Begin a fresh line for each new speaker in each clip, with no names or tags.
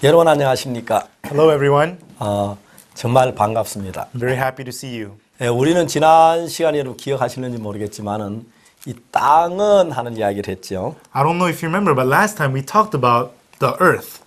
여러분 안녕하십니까?
Hello, everyone.
정말 반갑습니다.
I'm very happy to see you.
우리는 지난 시간에 여러분 기억하시는지 모르겠지만은 이 땅은 하는 이야기를 했죠.
I don't know if you remember, but last time we talked about the earth.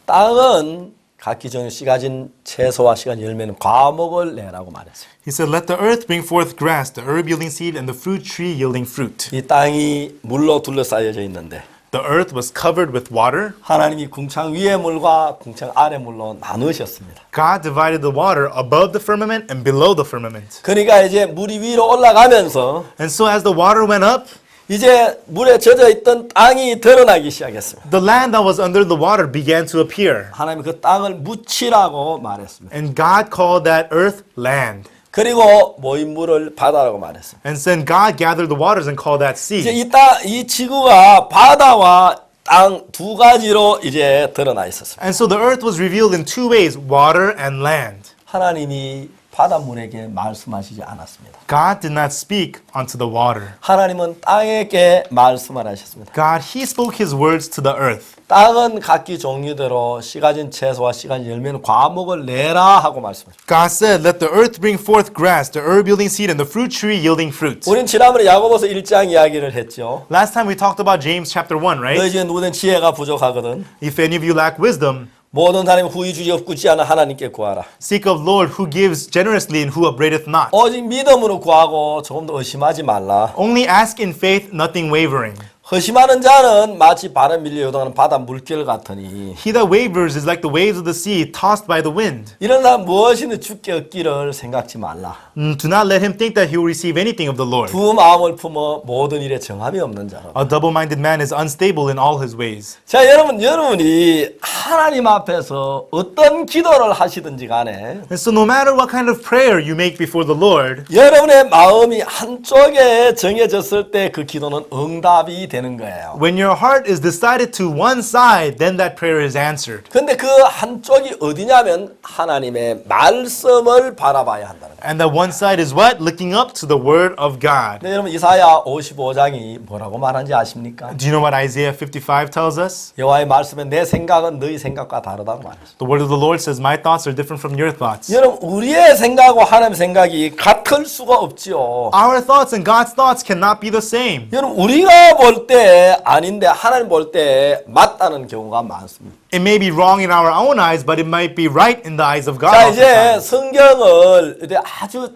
땅은 각기 전에 씨 가진 채소와 씨 가진 열매는 과목을 내라고 말했어요.
He said, let the earth bring forth grass, the herb yielding seed, and the fruit tree yielding fruit.
이 땅이 물로 둘러싸여져 있는데
The earth was covered with water.
하나님이 궁창 위의 물과 궁창 아래 물로 나누셨습니다.
God divided the water above the firmament and below the firmament.
그러니까 이제 물이 위로 올라가면서
And so as the water went up,
이제 물에 젖어 있던 땅이 드러나기 시작했습니다.
the land that was under the water began to appear.
하나님이 그 땅을 묻히라고 말했습니다.
And God called that earth land.
그리고 모인 물을 바다라고 말했습니다.
And then God gathered the waters and called that
이제
sea.
이 지구가 바다와 땅 두 가지로 이제 드러나 있었습니다.
And so the earth was revealed in two ways, water and land.
하나님이 바닷물에게 말씀하시지 않았습니다.
God did not speak unto the water.
하나님은 땅에게 말씀을 하셨습니다.
God, He spoke His words to the earth.
땅은 각기 종류대로 씨 가진 채소와 씨 가진 열매는 과목을 내라 하고 말씀하셨습니다.
God said, let the earth bring forth grass, the herb yielding seed, and the fruit tree yielding fruit.
우린 지난번에 야고보서 1장 이야기를 했죠.
Last time we talked about James chapter 1, right?
너희 중에 누구든 지혜가 부족하거든
If any of you lack wisdom,
모든 사람이 후히 주지 없지 않아 하나님께 구하라.
seek of Lord who gives generously and who upbraideth not.
오직 믿음으로 구하고 조금 더 의심하지 말라.
Only ask in faith, nothing wavering.
의심하는 자는 마치 바람 밀려 요동하는 바다 물결 같으니
He that wavers is like the waves of the sea tossed by the wind.
이런 사람 무엇이든 주께 얻기를 생각지 말라.
Do not let him think that he will receive anything of the Lord.
두 마음을 품어 모든 일에 정함이 없는 자로.
A double-minded man is unstable in all his ways.
자, 여러분이 하나님 앞에서 어떤 기도를 하시든지 간에
And so no matter what kind of prayer you make before the Lord,
여러분의 마음이 한쪽에 정해졌을 때 그 기도는 응답이 되는 거예요.
when your heart is decided to one side, then that prayer is answered.
근데 그 한쪽이 어디냐면 하나님의 말씀을 바라봐야 한다는 거예요.
And that one side is what? Looking up to the word of God.
네, 여러분 이사야 55장이 뭐라고 말하는지 아십니까?
Do you know what Isaiah 55 tells us?
여호와의 말씀에 내 생각은 너희 생각과 다르다고 말했어요.
The word of the Lord says, my thoughts are different from your thoughts.
여러분 우리의 생각과 하나님의 생각이 같을 수가 없지요.
Our thoughts and God's thoughts cannot be the same.
여러분 우리가 볼 때 아닌데 하나님 볼 때 맞다는 경우가 많습니다.
It may be wrong in our own eyes, but it might be right in the eyes of God.
자 이제
oftentimes.
성경을 이제 아주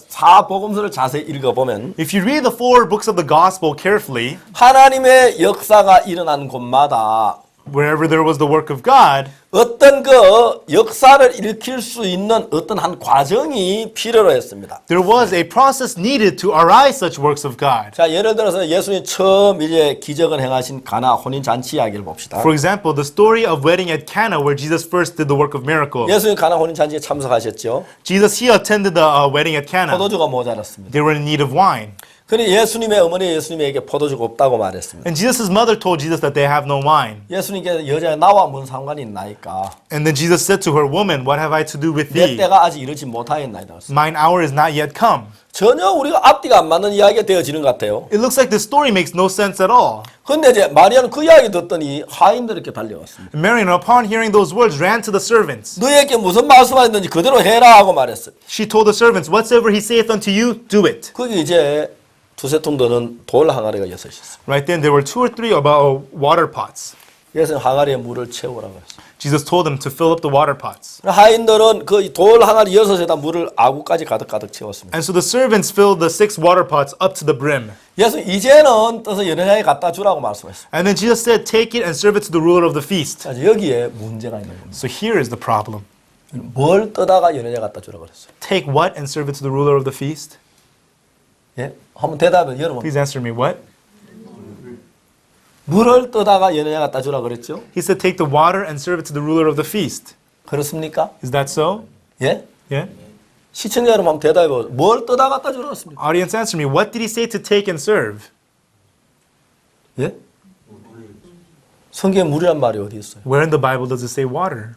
사복음서를 자세히 읽어보면
If you read the 4 books of the gospel carefully,
하나님의 역사가 일어난 곳마다
wherever there was the work of God,
어떤 그 역사를 일으킬 수 있는 어떤 한 과정이 필요로 했습니다.
there was a process needed to arise such works of God.
자, 예를 들어서 예수님 처음 이제 기적을 행하신 가나 혼인 잔치 이야기를 봅시다.
For example, the story of wedding at Cana where Jesus first did the work of miracle.
예수님 가나 혼인 잔치에 참석하셨죠.
Jesus, he attended the wedding at Cana.
포도주가 모자랐습니다.
They were in need of wine.
그런데 예수님의 어머니 예수님에게 포도주가 없다고 말했습니다.
And Jesus' mother told Jesus that they have no wine.
예수님께서 여자가 나와 무슨 상관이 있나이까?
And then Jesus said to her, woman, what have I to do with
내
thee?
때가 아직 이르지 못하였나이다.
Mine hour is not yet come.
전혀 우리가 앞뒤가 안 맞는 이야기가 되어지는 것 같아요.
It looks like this story makes no sense at all.
근데 이제 마리아는 그 이야기 듣더니 하인들에게 달려왔습니다.
Mary, upon hearing those words, ran to the servants.
너희에게 무슨 말씀하셨는지 그대로 해라 하고 말했어요.
She told the servants, whatsoever he saith unto you, do it.
거기 이제 두세 통 드는 돌 항아리가 6이 있어요.
Right then, there were 2 or 3 about water pots.
그래서 항아리에 물을 채우라고 했어요.
Jesus told them to fill up the water pots.
하인들은 그 돌 항아리 6에다 물을 아구까지 가득 채웠습니다.
And so the servants filled the 6 water pots up to the brim.
예수 이제는 떠서 여인에게 갖다 주라고 말씀했어요.
And then Jesus said, take it and serve it to the ruler of the feast.
자, 여기에 문제가 있는 겁니다.
So here is the problem.
뭘 떠다가 여인에게 갖다 주라고 그랬어요.
Take what and serve it to the ruler of the feast?
예? 한번 대답해 여러분.
Please answer me, what?
물을 떠다가 여인에게 갖다 주라고 그랬죠?
He said, take the water and serve it to the ruler of the feast.
그렇습니까?
Is that so?
예?
Yeah?
시청자 여러분 한번 대답해 보세요. 뭘 떠다 갖다 주라고 했습니까?
Audience, answer me. What did he say to take and serve?
예? 성경에 물이란 말이 어디 있어요?
Where in the Bible does it say water?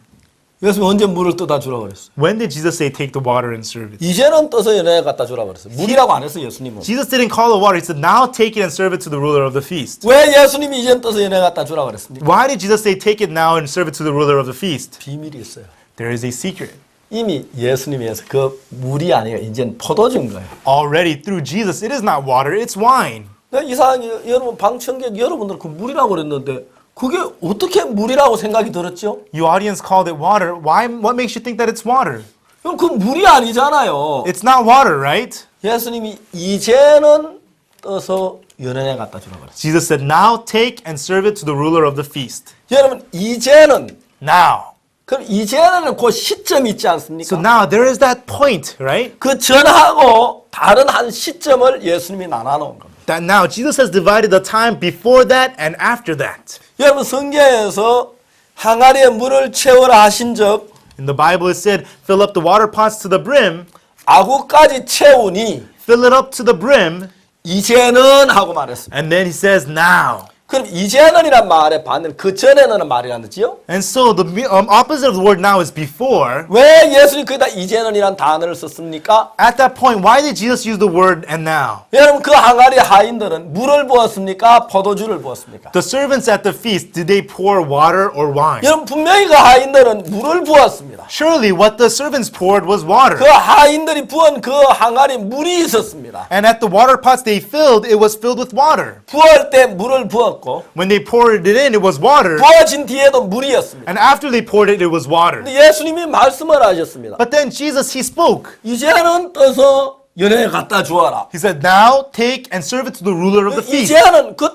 예수님 언제 물을 떠다 주라 그랬어요?
When did Jesus say take the water and serve it?
이제는 떠서 연회에 갖다 주라 그랬어요. 물이라고 안 했어요, 예수님은.
Jesus didn't call the water. He said, now take it and serve it to the ruler of the feast.
왜 예수님이 이제는 떠서 연회에 갖다 주라 그랬습니까?
Why did Jesus say take it now and serve it to the ruler of the feast?
비밀이 있어요.
There is a secret.
이미 예수님에서 그 물이 아니라 이제는 포도주인 거예요.
Already through Jesus, it is not water, it's wine.
이상하게 여러분 방청객 여러분들 그 물이라고 그랬는데 그게 어떻게 물이라고 생각이 들었죠?
You audience called it water. Why? What makes you think that it's water?
그럼 그 물이 아니잖아요.
It's not water, right?
예수님이 이제는 떠서 연회에 갖다 주라 그랬어요.
Jesus said, now take and serve it to the ruler of the feast.
여러분 이제는
Now.
그럼 이제는 그 시점이 있지 않습니까?
So now there is that point, right?
그 전하고 다른 한 시점을 예수님이 나눠놓은 겁니다.
That now Jesus has divided the time before that and after that.
여러분 성경에서 항아리에 물을 채우라 하신 적
In the Bible it said, fill up the water pots to the brim,
아구까지 채우니
fill it up to the brim,
이제는 하고 말했습니다.
and then he says now.
그럼 이제는이란 말의 반대는 그 전에는 말이란 뜻이요?
And so the opposite of the word now is before.
왜 예수님 거기다 이제는이란 단어를 썼습니까?
At that point, why did Jesus use the word and now?
여러분 그 항아리 하인들은 물을 부었습니까? 포도주를 부었습니까?
The servants at the feast, did they pour water or wine?
여러분 분명히 그 하인들은 물을 부었습니다.
Surely what the servants poured was water.
그 하인들이 부은 그 항아리 물이 있었습니다.
And at the water pots they filled, it was filled with water.
부을 때 물을 부었고
When they poured it in, it was water.
부어진 뒤에도 물이었습니다.
And after they poured it, it was water.
근데 예수님이 말씀을 하셨습니다.
But then Jesus, he spoke.
이제는 떠서 연회에 갖다 주어라.
He said, now take and serve it to the ruler of the feast.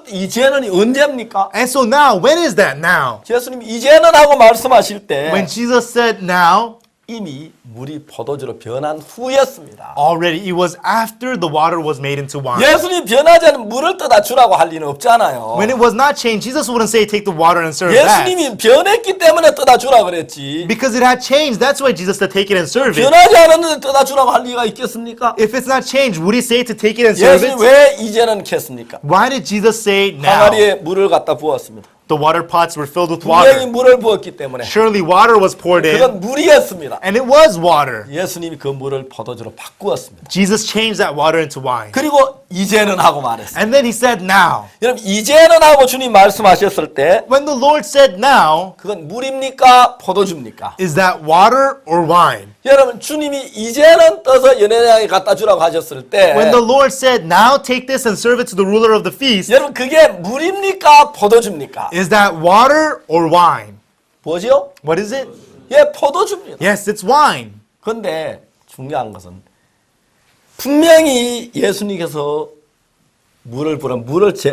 이제는이 언제입니까?
And so now, when is that now?
예수님이 이제는 하고 말씀하실 때
When Jesus said now,
이미 물이 포도주로 변한 후였습니다.
already it was after the water was made into wine.
예수님이 변하지 않은 물을 떠다 주라고 할 리는 없잖아요.
When it was not changed, Jesus wouldn't say take the water and serve that.
예수님이 변했기 때문에 떠다 주라 그랬지.
Because it had changed, that's why Jesus said take it and serve it.
변하지 않았는데 떠다 주라고 할 리가 있겠습니까?
If it's not changed, would he say to take it and serve
예수님
it?
왜 이제는 캤습니까?
Why did Jesus say now?
항아리에 물을 갖다 부었습니다.
The water pots were filled with
분명히
water.
물을 부었기 때문에
Surely water was poured in,
그건 물이었습니다.
and it was water.
예수님이 그 물을 포도주로 바꾸었습니다.
Jesus changed that water into wine.
그리고 이제는 하고 말했어요.
And then he said now.
여러분 이제는 하고 주님 말씀하셨을 때
When the Lord said now,
그건 물입니까? 포도주입니까?
is that water or wine?
여러분 주님이 이제는 떠서 연회장에 갖다 주라고 하셨을 때
When the Lord said now take this and serve it to the ruler of the feast,
여러분 그게 물입니까? 포도주입니까?
is that water or wine?
뭐지요?
What is it?
예, 포도주입니다.
Yes, it's wine.
그런데 중요한 것은 분명히 예수님께서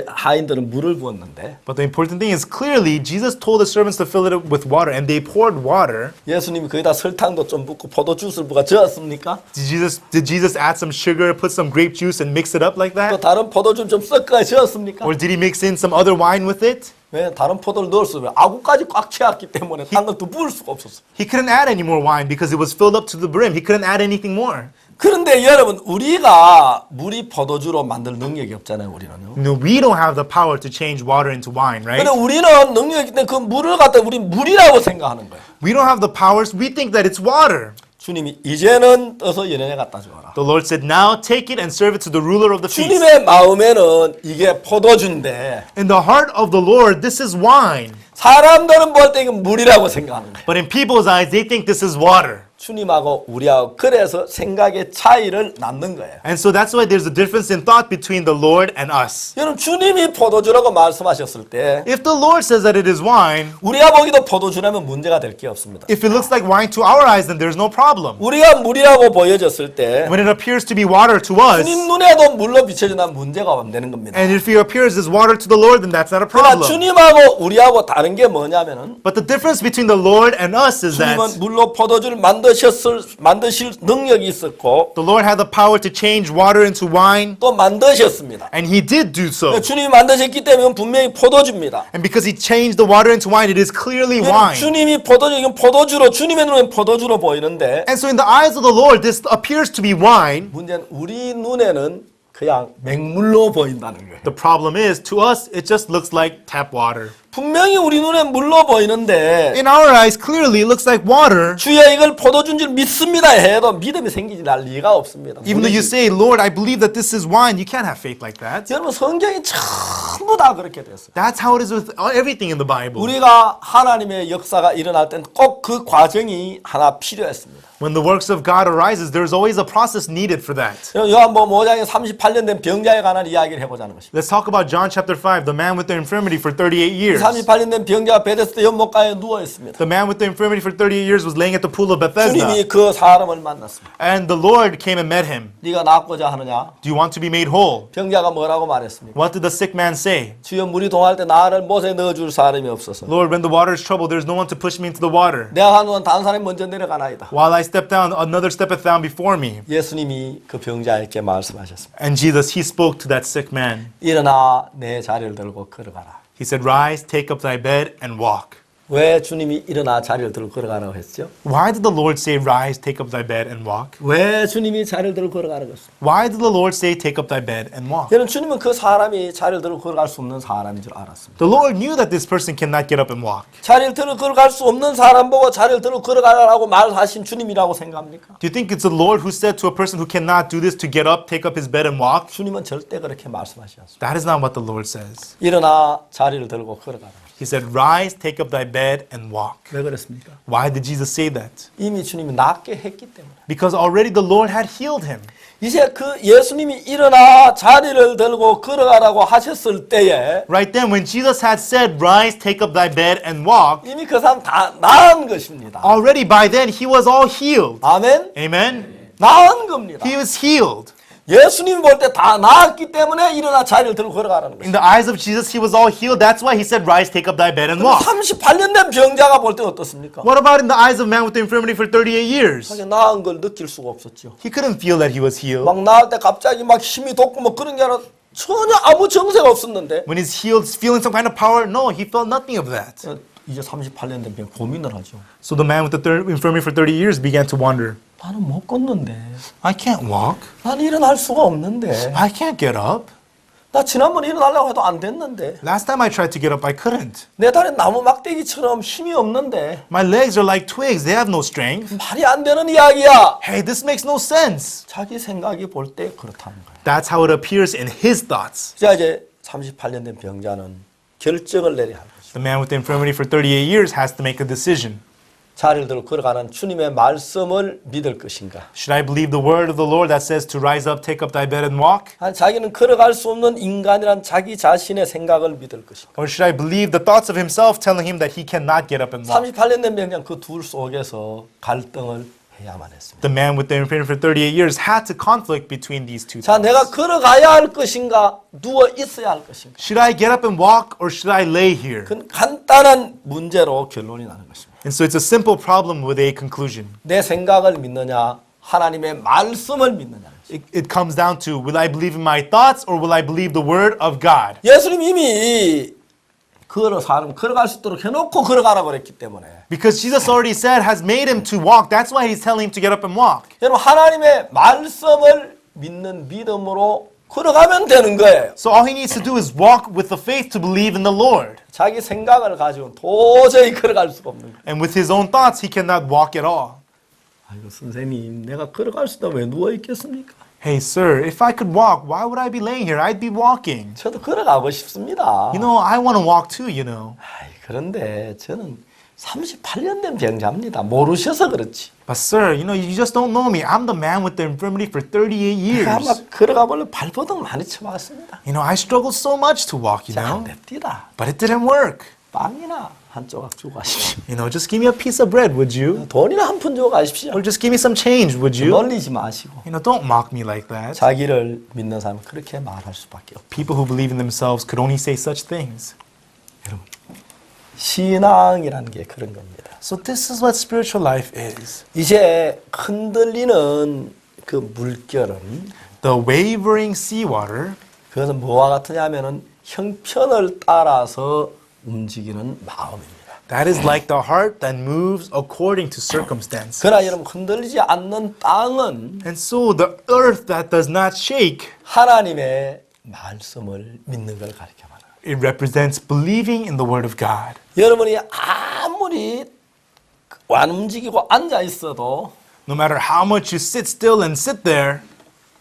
하인들은 물을 부었는데
But the important thing is clearly Jesus told the servants to fill it up with water, and they poured water.
예수님이 거기다 설탕도 좀 붓고 포도주스를 부어 저었습니까?
Did Jesus add some sugar, put some grape juice, and mix it up like
또
that?
다른 포도주를 좀 섞어 저었습니까?
Or did he mix in some other wine with it?
왜 다른 포도를 넣을 수 없어요? 아구까지 꽉 채웠기 때문에 딴 것도 부을 수가 없었어요.
He couldn't add any more wine because it was filled up to the brim. He couldn't add anything more.
그런데 여러분 우리가 물이 포도주로 만들 능력이 없잖아요. 우리는요.
No, we don't have the power to change water into wine, right?
근데 우리는 능력이 있기 때문에 그 물을 갖다 우리 물이라고 생각하는 거예요.
We don't have the powers. We think that it's water.
주님이 이제는 떠서 연회에 갖다 줘라.
The Lord said, now take it and serve it to the ruler of the feast.
주님의 마음에는 이게 포도주인데
In the heart of the Lord, this is wine.
사람들은 볼 때 이건 물이라고 생각하는 거예요.
But in people's eyes, they think this is water.
주님하고 우리하고 그래서 생각의 차이를 낳는 거예요.
And so that's why there's a difference in thought between the Lord and us.
여러분 주님이 포도주라고 말씀하셨을 때
If the Lord says that it is wine,
우리가 보기도 포도주라면 문제가 될 게 없습니다.
if it looks like wine to our eyes, then there's no problem.
우리가 물이라고 보여졌을 때
When it appears to be water to us,
주님 눈에도 물로 비춰진다면 문제가 안 되는 겁니다.
and if it appears as water to the Lord, then that's not a
그러나
problem.
주님하고 우리하고 다른 게 뭐냐면은
But the difference between the Lord and us is that
주님은 물로 포도주를 만드실 능력이 있었고
the Lord had the power to change water into wine,
또 만드셨습니다.
and He did do so.
주님이 만드셨기 때문에 분명히 포도주입니다.
And because He changed the water into wine, it is clearly wine.
주님이 포도주 이건 포도주로 주님의 눈엔 포도주로 보이는데
And so in the eyes of the Lord, this appears to be wine.
문제는 우리 눈에는 그냥 맹물로 보인다는 거예요.
The problem is, to us, it just looks like tap water.
분명히 우리 눈에 물로 보이는데
In our eyes, clearly, it looks like water.
주여 이걸 포도주인 줄 믿습니다 해도 믿음이 생기지 날 리가 없습니다.
Even though you say, Lord, I believe that this is wine, you can't have faith like that.
여러분 성경이 전부 다 그렇게 됐어요.
That's how it is with everything in the Bible.
우리가 하나님의 역사가 일어날 땐 꼭 그 과정이 하나 필요했습니다.
When the works of God arises, there's always a process needed for that.
요한복음 5장에 38년 된 병자에 관한 이야기를 해보자는 것입니다.
Let's talk about John chapter 5, the man with the infirmity for 38 years.
38년 된 병자가 베데스다 연못가에 누워 있습니다.
The man with the infirmity for 38 years was laying at the pool of Bethesda.
주님이 그 사람을 만났습니다.
And the Lord came and met him.
네가 낫고자 하느냐?
Do you want to be made whole?
병자가 뭐라고 말했습니까?
What did the sick man say?
주여 물이 동할 때 나를 못에 넣어줄 사람이 없어서
Lord, when the water is troubled, there's no one to push me into the water.
내가 가는 다른 사람이 먼저 내려가나이다.
While I step down, another steppeth down before me.
예수님이 그 병자에게 말씀하셨습니다.
And Jesus, he spoke to that sick man.
일어나 내 자리를 들고 걸어가라.
He said, rise, take up thy bed, and walk.
왜 주님이 일어나 자리를 들고 걸어가라고 했죠?
Why did the Lord say, rise, take up thy bed, and walk?
왜 주님이 자리를 들고 걸어가라고 했습니까?
Why did the Lord say, take up thy bed, and walk?
저는 주님은 그 사람이 자리를 들고 걸어갈 수 없는 사람인 줄 알았습니다.
The Lord knew that this person cannot get up and walk.
자리를 들고 걸어갈 수 없는 사람 보고 자리를 들고 걸어가라고 말하신 주님이라고 생각합니까?
Do you think it's the Lord who said to a person who cannot do this to get up, take up his bed, and walk?
주님은 절대 그렇게 말씀하시지 않습니다.
That is not what the Lord says.
일어나 자리를 들고 걸어가라.
He said, rise, take up thy bed, and walk.
왜 그랬습니까?
Why did Jesus say that?
이미 주님이 낫게 했기 때문에.
Because already the Lord had healed him.
이제 그 예수님이 일어나 자리를 들고 걸어가라고 하셨을 때에
Right then, when Jesus had said, rise, take up thy bed, and walk,
이미 그 사람 다 나은 것입니다.
already by then he was all healed.
아멘?
Amen?
나은 겁니다.
He was healed.
예수님이 볼 때 다 나았기 때문에 일어나 자리를 들고 걸어가라는
In
것입니다.
the eyes of Jesus, he was all healed. That's why he said, rise, take up thy bed, and walk.
38년 된 병자가 볼 때 어떻습니까?
What about in the eyes of a man with the infirmity for 38 years?
자기 나은 걸 느낄 수가 없었죠.
He couldn't feel that he was healed.
막 나을 때 갑자기 막 힘이 돋고 뭐 그런 게 아니라 전혀 아무 정세가 없었는데
When he's healed, feeling some kind of power? No, he felt nothing of that.
이제 38년 된 병 고민을 하죠.
So the man with the infirmity for 30 years began to wonder,
나는 못 걷는데,
I can't walk.
나는 일어날 수가 없는데,
I can't get up.
나 지난번에 일어나려고 해도 안 됐는데,
Last time I tried to get up, I couldn't.
내 다리 나무 막대기처럼 힘이 없는데,
My legs are like twigs. They have no strength.
말이 안 되는 이야기야.
Hey, this makes no sense.
자기 생각이 볼 때 그렇다는 거예요.
That's how it appears in his thoughts.
자, 이제 38년 된 병자는 결정을 내려야 하는 거죠.
The man with the infirmity for 38 years has to make a decision.
자리를 들고 걸어가는 주님의 말씀을 믿을 것인가?
Should I believe the word of the Lord that says to rise up, take up thy bed, and walk?
아니, 자기는 걸어갈 수 없는 인간이란 자기 자신의 생각을 믿을 것인가?
Or should I believe the thoughts of himself telling him that he cannot get up and walk?
38년 된 병장 그 둘 속에서 갈등을 해야만 했습니다.
The man with the infirmity for 38 years had to conflict between these two
자,
thoughts.
내가 걸어가야 할 것인가? 누워 있어야 할 것인가?
Should I get up and walk or should I lay here?
그건 간단한 문제로 결론이 나는 것입니다.
And so it's a simple problem with a conclusion.
내 생각을 믿느냐? 하나님의 말씀을 믿느냐?
It comes down to, will I believe in my thoughts or will I believe the word of God?
예수님 이미 사람 걸어갈 수 있도록 해놓고 걸어가라고 그랬기 때문에
Because Jesus already said, has made him to walk. That's why he's telling him to get up and walk.
여러분 하나님의 말씀을 믿는 믿음으로 걸어가면 되는 거예요.
So all he needs to do is walk with the faith to believe in the Lord.
자기 생각을 가지고는 도저히 걸어갈 수가 없는 거예요.
And with his own thoughts, he cannot walk at all.
아이고 선생님 내가 걸어갈 수 있다면 왜 누워 있겠습니까?
Hey, sir, if I could walk, why would I be laying here? I'd be walking.
저도 걸어가고 싶습니다.
You know, I want to walk too, you know.
그런데 저는 38년 된 병자입니다. 모르셔서 그렇지.
But sir, you know, you just don't know me. I'm the man with the infirmity for 38 years.
아마 걸어가 보려 발버둥 많이 쳐봤습니다.
You know, I struggled so much to walk, you
잘
know.
냅디다.
But it didn't work.
빵이나 한 조각 주고 가십시오.
You know, just give me a piece of bread, would you?
돈이나 한 푼 주고 가십시오.
Or just give me some change, would you?
놀리지 마시고.
You know, don't mock me like that.
자기를 믿는 사람은 그렇게 말할 수밖에 없고.
People who believe in themselves could only say such things.
여러분, 신앙이라는 게 그런 겁니다.
So this is what spiritual life is.
이제 흔들리는 그 물결은
The wavering seawater
그것은 뭐와 같으냐면은 형편을 따라서 움직이는 마음입니다.
that is like the heart that moves according to circumstance.
그러나 여러분 흔들리지 않는 땅은
And so the earth that does not shake
하나님의 말씀을 믿는 걸 가르쳐 말합니다.
It represents believing in the Word of God.
여러분이 아무리 안 움직이고 앉아 있어도
No matter how much you sit still and sit there,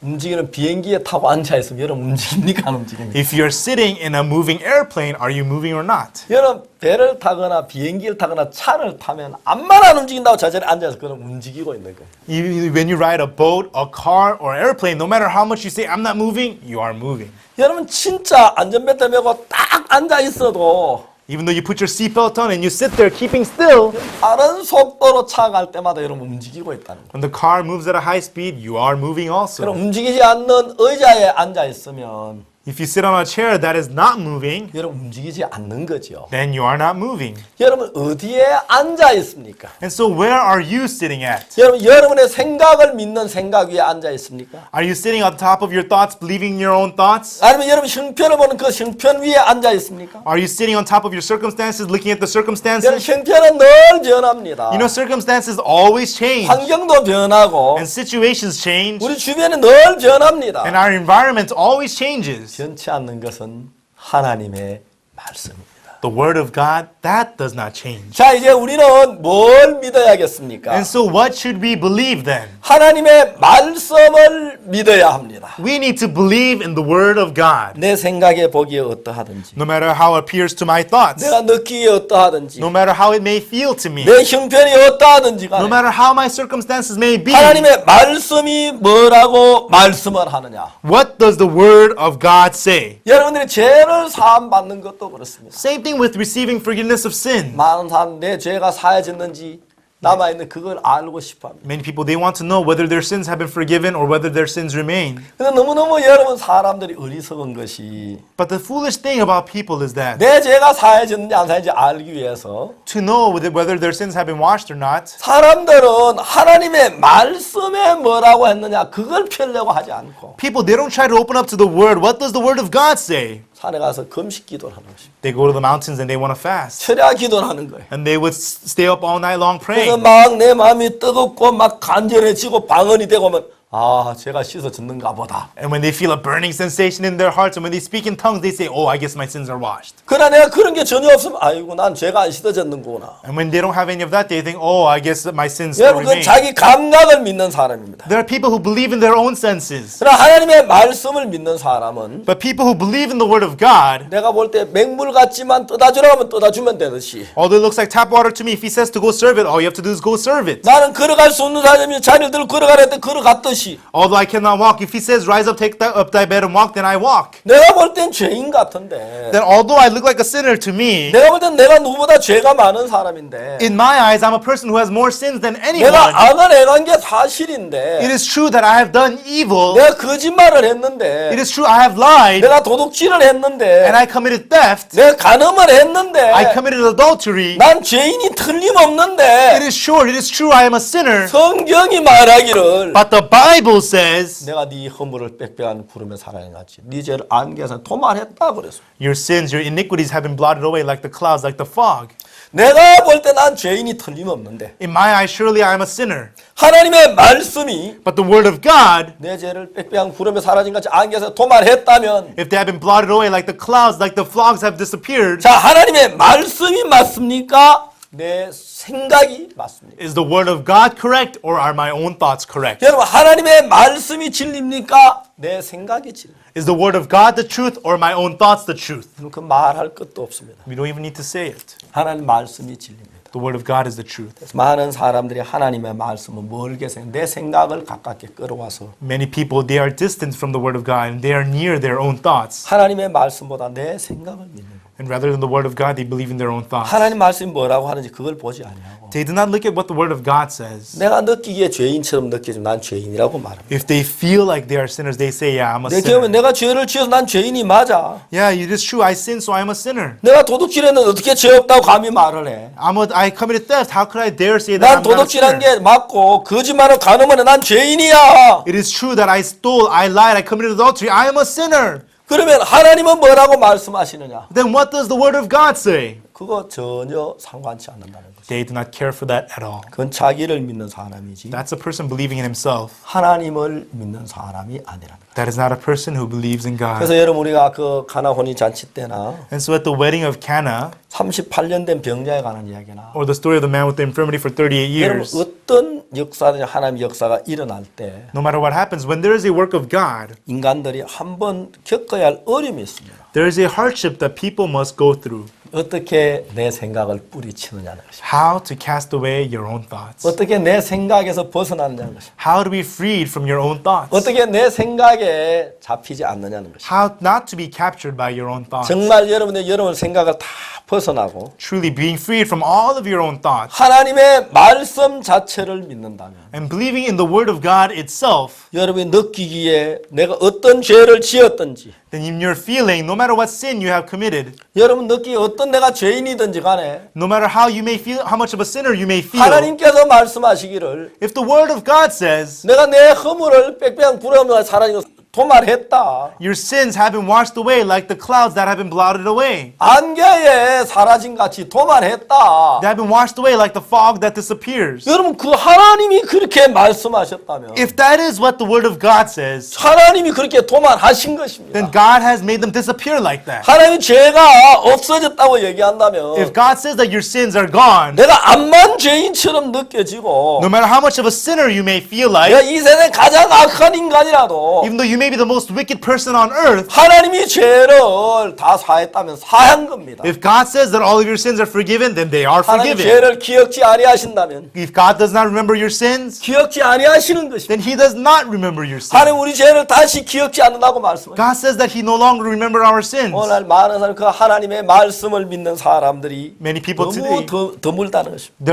움직이는 비행기에 타고 앉아 있으면 여러분 움직입니까 안 움직입니까?
if you're sitting in a moving airplane, are you moving or not?
여러분 배를 타거나 비행기를 타거나 차를 타면 암만 안 움직인다고 저 자리에 앉아서 그럼 움직이고 있는 거예요.
When you ride a boat, a car, or airplane, no matter how much you say, I'm not moving, you are moving.
여러분 진짜 안전벨트 매고 딱 앉아 있어도
Even though you put your seatbelt on and you sit there keeping still,
빠른 속도로 차 갈 때마다 여러분 움직이고 있다는 거예요.
when the car moves at a high speed, you are moving
그럼
also.
움직이지 않는 의자에 앉아 있으면
If you sit on a chair that is not moving,
여러분 움직이지 않는 거죠.
then you are not moving.
여러분 어디에 앉아 있습니까?
And so where are you sitting at?
여러분 여러분의 생각을 믿는 생각 위에 앉아 있습니까?
Are you sitting on top of your thoughts, believing your own thoughts?
아니면 여러분 형편을 보는 그 형편 위에 앉아 있습니까?
Are you sitting on top of your circumstances, looking at the
여러분
circumstances?
형편은 늘 변합니다.
You know, circumstances always change,
환경도 변하고
and situations change,
우리 주변은 늘 변합니다.
and our environment always changes.
변치 않는 것은 하나님의 말씀입니다.
The Word of God, that does not change.
자 이제 우리는 뭘 믿어야겠습니까?
And so what should we believe then?
하나님의 말씀을 믿어야 합니다.
We need to believe in the Word of God.
내 생각에 보기에 어떠하든지
No matter how it appears to my thoughts,
내가 느끼기에 어떠하든지
no matter how it may feel to me,
내 형편이 어떠하든지
no
간에
matter how my circumstances may be,
하나님의 말씀이 뭐라고 말씀을 하느냐.
what does the Word of God say?
여러분들이 죄를 사함 받는 것도 그렇습니다.
Same thing with receiving forgiveness of sin.
많은 사람 내 죄가 사해졌는지 남아있는 그걸 알고 싶어합니다.
Many people, they want to know whether their sins have been forgiven or whether their sins remain.
근데 너무너무 여러분 사람들이 어리석은 것이
But the foolish thing about people is that
내 죄가 사해졌는지 안 사해졌는지 알기 위해서
to know whether their sins have been washed or not,
사람들은 하나님의 말씀에 뭐라고 했느냐 그걸 펴려고 하지 않고
people, they don't try to open up to the Word. What does the Word of God say?
산에 가서 금식 기도를 하는 것입니다.
They go to the mountains and they want to fast.
철야 기도를 하는 거예요.
And they would stay up all night long
그래서
praying.
막 내 마음이 뜨겁고 막 간절해지고 방언이 되고 하면 아 제가 씻어졌는가 보다.
And when they feel a burning sensation in their hearts, and when they speak in tongues, they say, oh, I guess my sins are washed.
그러나 내가 그런 게 전혀 없으면 아이고 난 죄가 안 씻어졌는구나.
And when they don't have any of that, they think, oh, I guess my sins still
여러분 그건
remain.
자기 감각을 믿는 사람입니다.
There are people who believe in their own senses.
그러나 하나님의 말씀을 믿는 사람은
But people who believe in the Word of God,
내가 볼 때 맹물 같지만 떠다주라고 하면 떠다주면 되듯이
although it looks like tap water to me, if He says to go serve it, all you have to do is go serve it.
나는 걸어갈 수 없는 사람이 자리를 들고 걸어가라 때 걸어갔듯이
Although I cannot walk, if He says, rise up, take up thy bed and walk, then I walk.
내가 볼 땐 죄인 같은데
Then although I look like a sinner to me,
내가 볼 땐 내가 누구보다 죄가 많은 사람인데
in my eyes, I'm a person who has more sins than anyone.
내가 악을 행한 게 사실인데
It is true that I have done evil.
내가 거짓말을 했는데
It is true I have lied
내가 도둑질을 했는데
and I committed theft.
내가 간음을 했는데
I committed adultery.
난 죄인이
It
틀림없는데
is sure, it is true I am a sinner.
성경이 말하기를
But the Bible says
내가 네 허물을 빽빽한 구름에 사랑해놨지 네 죄를 안개에서 도말했다 그랬어.
your sins, your iniquities have been blotted away like the clouds, like the fog.
내가 볼 때 난 죄인이 틀림없는데
In my eyes, surely I am a sinner.
하나님의 말씀이
But the word of God,
내 죄를 빽빽한 구름에 사라진 같이 안개에서 도말했다면
if they have been blotted away like the clouds, like the fogs have disappeared,
자 하나님의 말씀이 맞습니까? 내 생각이 맞습니까?
is the word of God correct or are my own thoughts correct?
여러분 하나님의 말씀이 진리입니까? 내 생각이 진리.
Is the word of God the truth or my own thoughts the truth?
그 말할 것도 없습니다.
We don't even need to say it.
하나님 말씀이 진리입니다.
The word of God is the truth.
그래서 많은 사람들이 하나님의 말씀을 멀게 생각, 내 생각을 가깝게 끌어와서
Many people, they are distant from the word of God and they are near their own thoughts.
하나님의 말씀보다 내 생각을 믿는 거예요.
And rather than the word of God, they believe in their own thoughts.
하나님 말씀이 뭐라고 하는지 그걸 보지 아니하고
They do not look at what the word of God says.
내가 느끼기에 죄인처럼 느끼지만 난 죄인이라고 말합니다.
If they feel like they are sinners, they say, yeah, I'm a
내
sinner.
경우에 내가 죄를 지어서 난 죄인이 맞아.
Yeah, it is true. I sinned, so I'm a sinner.
내가 도둑질했는데 어떻게 죄 없다고 감히 말을 해?
I committed theft. How could I dare say that
난
I'm not a
도둑질한
sinner?
게 맞고 거짓말을 가늠하는 난 죄인이야.
It is true that I stole, I lied, I committed adultery. I am a sinner.
그러면 하나님은 뭐라고 말씀하시느냐?
Then what does the word of God say?
그거 전혀 상관치 않는다는 거죠.
They do not care for that at all.
그건 자기를 믿는 사람이지
That's a person believing in himself.
하나님을 믿는 사람이 아니라는 거죠.
That is not a person who believes in God.
그래서 여러분 우리가 그 가나 혼인 잔치 때나
And so at the wedding of Cana,
38년 된 병자에 관한 이야기나
or the story of the man with the infirmity for 38
여러분
years,
어떤 역사든 하나님 역사가 일어날 때
no matter what happens, when there is a work of God,
인간들이 한번 겪어야 할 어려움이 있습니다.
there is a hardship that people must go through.
어떻게 내 생각을 뿌리치느냐는 것입니다.
How to cast away your own thoughts.
어떻게 내 생각에서 벗어나느냐는 것입니다.
How to be freed from your own thoughts.
어떻게 내 생각에 잡히지 않느냐는 것입니다.
How not to be captured by your own thoughts.
정말 여러분의 생각을 다 벗어나고
Truly being freed from all of your own thoughts
하나님의 말씀 자체를 믿는다면
and believing in the Word of God itself,
여러분이 느끼기에 내가 어떤 죄를 지었든지
then in your feeling, no matter what sin you have committed,
여러분 느끼기에 어떤 내가 죄인이든지 간에
no matter how you may feel, how much of a sinner you may feel,
하나님께서 말씀하시기를
if the Word of God says
내가 내 허물을 빽빽한 구름 없는 사라진 도말했다.
your sins have been washed away like the clouds that have been blotted away,
안개에 사라진 같이 도말했다.
that have been washed away like the fog that disappears.
여러분 그 하나님이 그렇게 말씀하셨다면
If that is what the Word of God says,
하나님이 그렇게 도말하신 것입니다.
then God has made them disappear like that.
하나님이 죄가 없어졌다고 얘기한다면
If God says that your sins are gone,
내가 암만 죄인처럼 느껴지고
no matter how much of a sinner you may feel
내가
like,
이 세상에 가장 악한 인간이라도
even though you may be the most wicked person on earth,
하나님이 죄를 다 사했다면 사한 겁니다.
if God says that all of your sins are forgiven, then they are
하나님
forgiven.
죄를 기억지 아니하신다면
If God does not remember your sins,
기억지 아니하시는 것입니다.
then He does not remember your sins.
하나님 우리 죄를 다시 기억지 않는다고 말씀하십니다.
God says that He no longer remember our sins.
오늘 많은 사람 그 하나님의 말씀을 믿는 사람들이
Many people
너무
today,
드물다는 것입니다.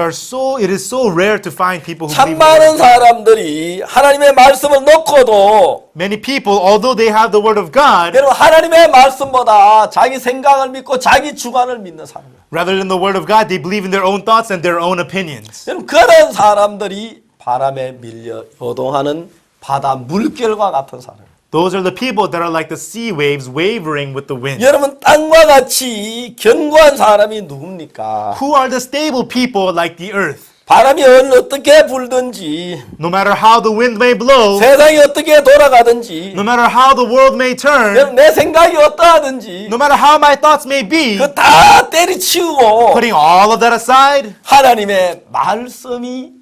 it is so rare to find people who
참
believe in the
많은
Word of God.
사람들이 하나님의 말씀을 놓고도
Many people, although they have the Word of God,
여러분 하나님의 말씀보다 자기 생각을 믿고 자기 주관을 믿는 사람들.
rather than the Word of God, they believe in their own thoughts and their own opinions.
여러분 그런 사람들이 바람에 밀려 요동하는 바다 물결과 같은 사람.
Those are the people that are like the sea waves wavering with the wind.
여러분 땅과 같이 견고한 사람이 누굽니까?
Who are the stable people like the earth?
바람이 어떻게 불든지
No matter how the wind may blow,
세상이 어떻게 돌아가든지
no matter how the world may turn,
여러분 내 생각이 어떠하든지
no matter how my thoughts may be,
그 다 때리치우고
putting all of that aside,
하나님의 말씀이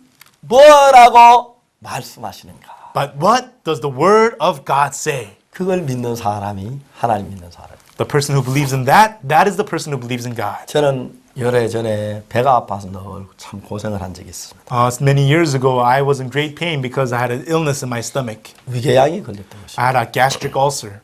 뭐라고 말씀하시는가?
but what does the Word of God say?
그걸 믿는 사람이 하나님 믿는 사람.
The person who believes in that, that is the person who believes in God.
저는 열애전에 배가 아파서 늘 참 고생을 한 적이 있습니다.
Many years ago, I was in great pain because I had an illness in my stomach.
위궤양이 걸렸던 것입니다.
I had a gastric ulcer.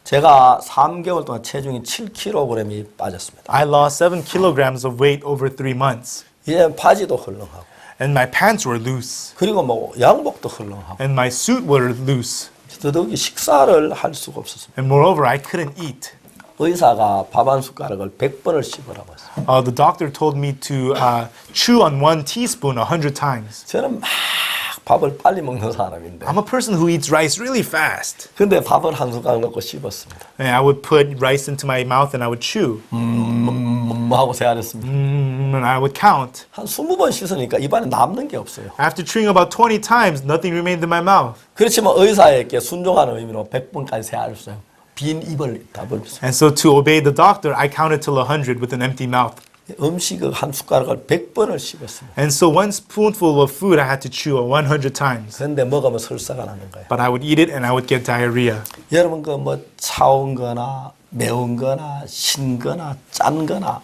제가 3개월 동안 체중이 7kg이 빠졌습니다.
I lost 7 kilograms of weight over 3 months.
이제 바지도 헐렁하고
And my pants were loose.
그리고 뭐 양복도 헐렁하고
And my suit were loose.
더더욱이 식사를 할 수가 없었습니다.
And moreover, I couldn't eat.
의사가 밥 한 숟가락을 100번을 씹으라고 했어요.
The doctor told me to chew on 1 teaspoon 100 times.
저는 막 밥을 빨리 먹는 사람인데
I'm a person who eats rice really fast.
근데 밥을 한 숟가락 넣고 씹었습니다.
And I would put rice into my mouth and I would chew.
하고 세알했습니다.
And I would count.
한 20번 씻으니까 입안에 남는 게 없어요.
After chewing about 20 times, nothing remained in my mouth.
그렇지만 의사에게 순종하는 의미로 100번까지 세알했어요. 빈 입을 다 벌렸어요.
And so to obey the doctor, I counted till 100 with an empty mouth.
음식을 한 숟가락을 100번을 씹었습니다.
And so 1 spoonful of food I had to chew 100 times.
그런데 먹으면 설사가 나는 거예요.
But I would eat it and I would get diarrhea.
여러분 그 뭐 차운 거나 매운 거나 신 거나 짠 거나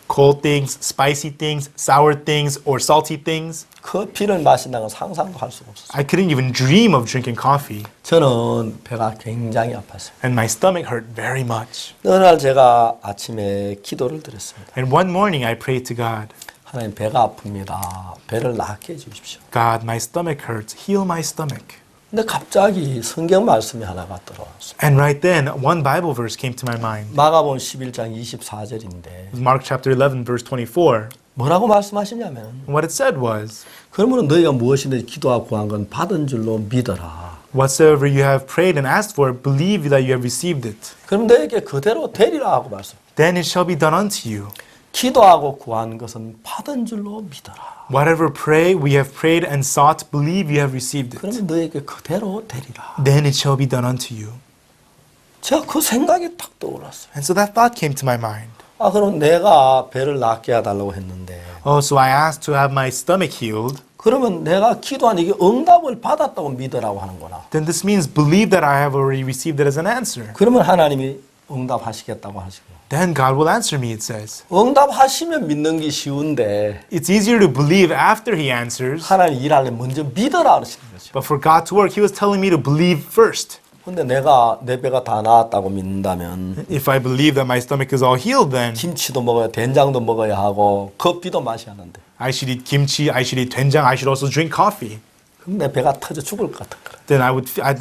Cold things, spicy things, sour things, or salty things.
커피를 마신다는 건 상상도 할 수가 없었어요.
I couldn't even dream of drinking coffee.
저는 배가 굉장히 아팠어요.
And my stomach hurt very much.
어느 날 제가 아침에 기도를 드렸습니다.
And one morning I prayed to God,
하나님 배가 아픕니다. 배를 낫게 해주십시오.
God, my stomach hurts. Heal my stomach.
근데 갑자기 성경 말씀이 하나가 들어왔어요.
And right then, one Bible verse came to my mind.
마가복음 11장 24절인데
Mark chapter 11, verse 24.
뭐라고 말씀하시냐면
What it said was,
그러면 너희가 무엇이든지 기도하고 구한 건 받은 줄로 믿어라.
whatsoever you have prayed and asked for, believe that you have received it.
그럼 너에게 그대로 되리라 하고 말씀.
Then it shall be done unto you.
기도하고 구한 것은 받은 줄로 믿어라.
Whatever we have prayed and sought, believe you have received it.
그러면 너에게 그대로 되리라.
Then it shall be done unto you.
제가 그 생각이 탁 떠올랐어요.
And so that thought came to my mind.
아, 그럼 내가 배를 낫게 해달라고 했는데
Oh, so I asked to have my stomach healed.
그러면 내가 기도한 이게 응답을 받았다고 믿으라고 하는구나.
Then this means believe that I have already received it as an answer.
그러면 하나님이 응답하시겠다고 하시고
Then God will answer me, it says.
응답하시면 믿는 게 쉬운데
It's easier to believe after He answers.
하나님 일하려면 먼저 믿어라 하시는 거죠.
But for God to work, He was telling me to believe first.
근데 내가 내 배가 다 나았다고 믿는다면
If I believe that my stomach is all healed, then
김치도 먹어야 된장도 먹어야 하고 커피도 마셔야 하는데
I should eat kimchi, I should eat doenjang, I should also drink coffee.
그럼 내 배가 터져 죽을 것 같은 거야.
Then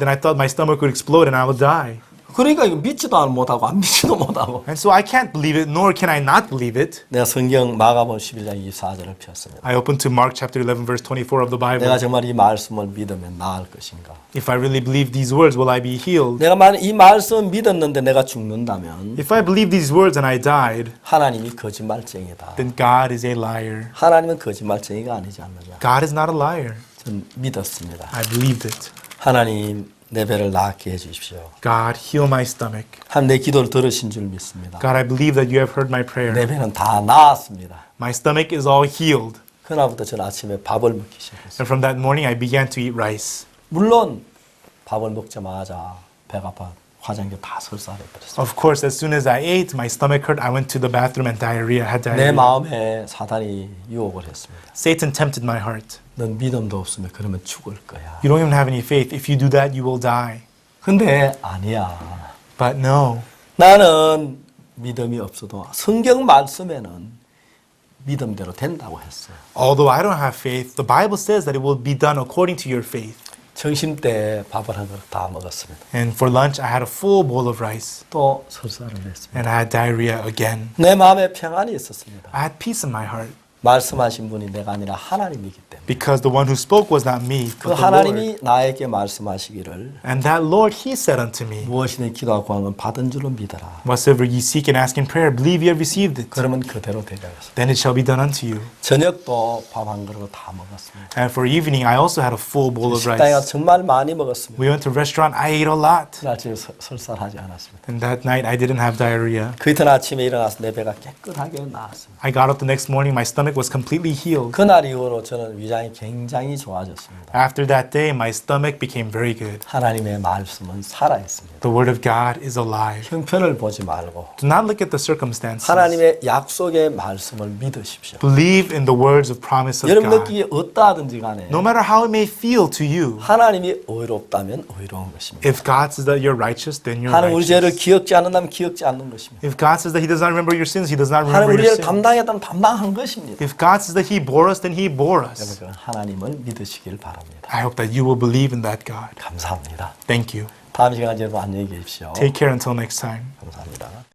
I thought my stomach would explode and I would die.
그러니까 이거 믿지도 못하고 안 믿지도 못하고
And so I can't believe it, nor can I not believe it.
내가 성경 마가복음 11장 24절을 폈습니다.
I opened to Mark chapter 11, verse 24 of the Bible.
내가 정말 이 말씀을 믿으면 나을 것인가?
If I really believe these words, will I be healed?
내가 만약 이 말씀을 믿었는데 내가 죽는다면
If I believe these words and I died,
하나님이 거짓말쟁이다.
then God is a liar.
하나님은 거짓말쟁이가 아니지 않느냐?
God is not a liar.
전 믿었습니다.
I believed it.
하나님 내 배를 낫게 해주십시오.
God, heal my stomach.
한 내 기도를 들으신 줄 믿습니다.
God, I believe that you have heard my
내
prayer.
배는 다 나았습니다.
My stomach is all healed.
그날부터 저는 아침에 밥을 먹기 시작했어요.
And from that morning, I began to eat rice.
물론 밥을 먹자마자 배가 아파 화장실 다 설사해버렸어요.
Of course, as soon as I ate, my stomach hurt. I went to the bathroom and had
내
diarrhea.
마음에 사단이 유혹을 했습니다.
Satan tempted my heart.
넌 믿음도 없으면 그러면 죽을 거야.
You don't even have any faith. If you do that, you will die.
근데 아니야.
But no,
나는 믿음이 없어도 성경 말씀에는 믿음대로 된다고 했어요.
although I don't have faith, the Bible says that it will be done according to your faith.
점심 때 밥을 한 그릇 다 먹었습니다.
And for lunch, I had a full bowl of rice.
또 설사를 했습니다.
And I had diarrhea again.
내 마음에 평안이 있었습니다.
I had peace in my heart.
말씀하신 분이 내가 아니라 하나님이기 때문에.
Because the one who spoke was not me,
그
but the Lord.
하나님이 나에게 말씀하시기를
And that Lord, He said unto me,
무엇이든 기도하고 구하는 건 받은 줄로 믿어라.
whatsoever ye seek and ask in prayer, believe ye have received it.
그러면 그대로 되겠습니다.
Then it shall be done unto you.
저녁도 밥 한 그릇 다 먹었습니다.
And for evening, I also had a full bowl of
식당에 가서
rice.
정말 많이 먹었습니다.
We went to a restaurant, I ate a lot.
그날 저녁 설사하지 않았습니다.
And that night, I didn't have diarrhea.
그 이튿날 아침에 일어나서 내 배가 깨끗하게 나았습니다.
I got up the next morning, my stomach was completely healed.
그날 이후로 저는 위장이 굉장히 좋아졌습니다.
After that day, my stomach became very good.
하나님의 말씀은 살아있습니다.
The word of God is alive.
형편을 보지 말고
Do not look at the circumstances.
하나님의 약속의 말씀을 믿으십시오.
Believe in the words of promise of
여러분
God.
느끼기에 어떠하든지 간에
No matter how it may feel to you,
하나님이 의롭다면 의로운 것입니다.
if God says that you're righteous, then you're
하나님 우리 죄를
righteous.
기억지 않는다면 기억지 않는 것입니다.
If God says that He does not remember your sins, He does not
하나님
remember
우리
your
죄를
sins.
담당했다면 담당한 것입니다.
If God says that He bore us, then He bore us.
여러분 하나님을 믿으시길 바랍니다.
I hope that you will believe in that God.
감사합니다.
Thank you.
다음 시간에 여러분 안녕히 계십시오.
Take care until next time.
감사합니다.